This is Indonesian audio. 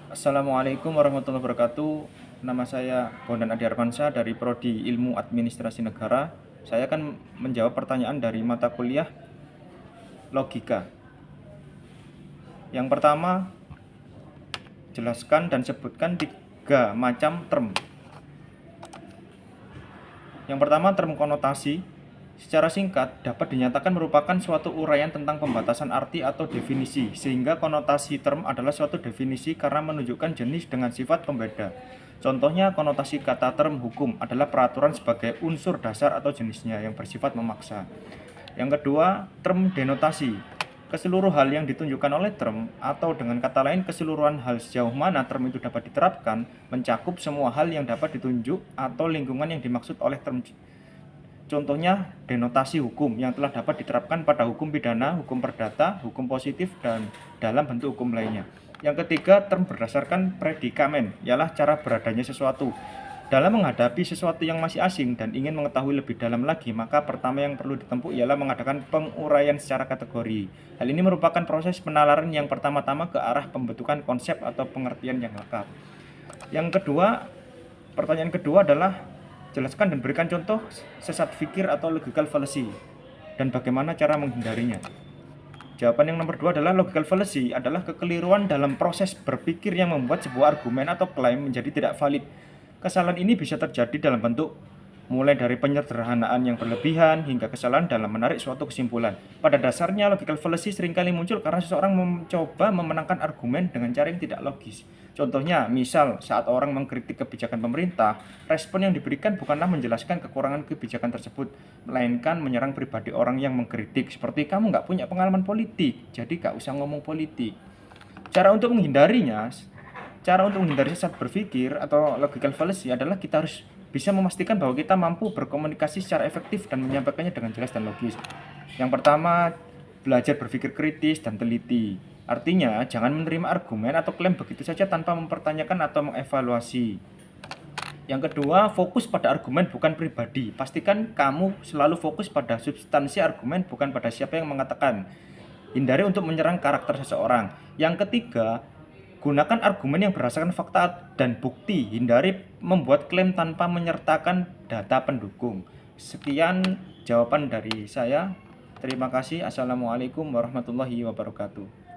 Assalamualaikum warahmatullahi wabarakatuh. Nama saya Bondan Adi Armansyah dari Prodi Ilmu Administrasi Negara. Saya akan menjawab pertanyaan dari mata kuliah logika. Yang pertama, jelaskan dan sebutkan 3 macam term. Yang pertama, term konotasi. Secara singkat, dapat dinyatakan merupakan suatu uraian tentang pembatasan arti atau definisi, sehingga konotasi term adalah suatu definisi karena menunjukkan jenis dengan sifat pembeda. Contohnya, konotasi kata term hukum adalah peraturan sebagai unsur dasar atau jenisnya yang bersifat memaksa. Yang kedua, term denotasi. Keseluruh hal yang ditunjukkan oleh term, atau dengan kata lain keseluruhan hal sejauh mana term itu dapat diterapkan, mencakup semua hal yang dapat ditunjuk atau lingkungan yang dimaksud oleh term. Contohnya, denotasi hukum yang telah dapat diterapkan pada hukum pidana, hukum perdata, hukum positif, dan dalam bentuk hukum lainnya. Yang ketiga, term berdasarkan predikamen, ialah cara beradanya sesuatu. Dalam menghadapi sesuatu yang masih asing dan ingin mengetahui lebih dalam lagi, maka pertama yang perlu ditempuh ialah mengadakan penguraian secara kategori. Hal ini merupakan proses penalaran yang pertama-tama ke arah pembentukan konsep atau pengertian yang lengkap. Pertanyaan kedua adalah jelaskan dan berikan contoh sesat fikir atau logical fallacy dan bagaimana cara menghindarinya. Jawaban yang nomor 2 adalah logical fallacy adalah kekeliruan dalam proses berpikir yang membuat sebuah argumen atau klaim menjadi tidak valid. Kesalahan ini bisa terjadi dalam bentuk mulai dari penyederhanaan yang berlebihan hingga kesalahan dalam menarik suatu kesimpulan. Pada dasarnya, logical fallacy seringkali muncul karena seseorang mencoba memenangkan argumen dengan cara yang tidak logis. Contohnya, misal saat orang mengkritik kebijakan pemerintah, respon yang diberikan bukanlah menjelaskan kekurangan kebijakan tersebut, melainkan menyerang pribadi orang yang mengkritik, seperti kamu nggak punya pengalaman politik, jadi nggak usah ngomong politik. Cara untuk menghindarinya, Cara untuk menghindari sesat berpikir atau logical fallacy adalah kita harus bisa memastikan bahwa kita mampu berkomunikasi secara efektif dan menyampaikannya dengan jelas dan logis. Yang pertama, belajar berpikir kritis dan teliti. Artinya, jangan menerima argumen atau klaim begitu saja tanpa mempertanyakan atau mengevaluasi. Yang kedua, fokus pada argumen bukan pribadi. Pastikan kamu selalu fokus pada substansi argumen bukan pada siapa yang mengatakan. Hindari untuk menyerang karakter seseorang. Yang ketiga, gunakan argumen yang berdasarkan fakta dan bukti. Hindari membuat klaim tanpa menyertakan data pendukung. Sekian jawaban dari saya. Terima kasih. Assalamualaikum warahmatullahi wabarakatuh.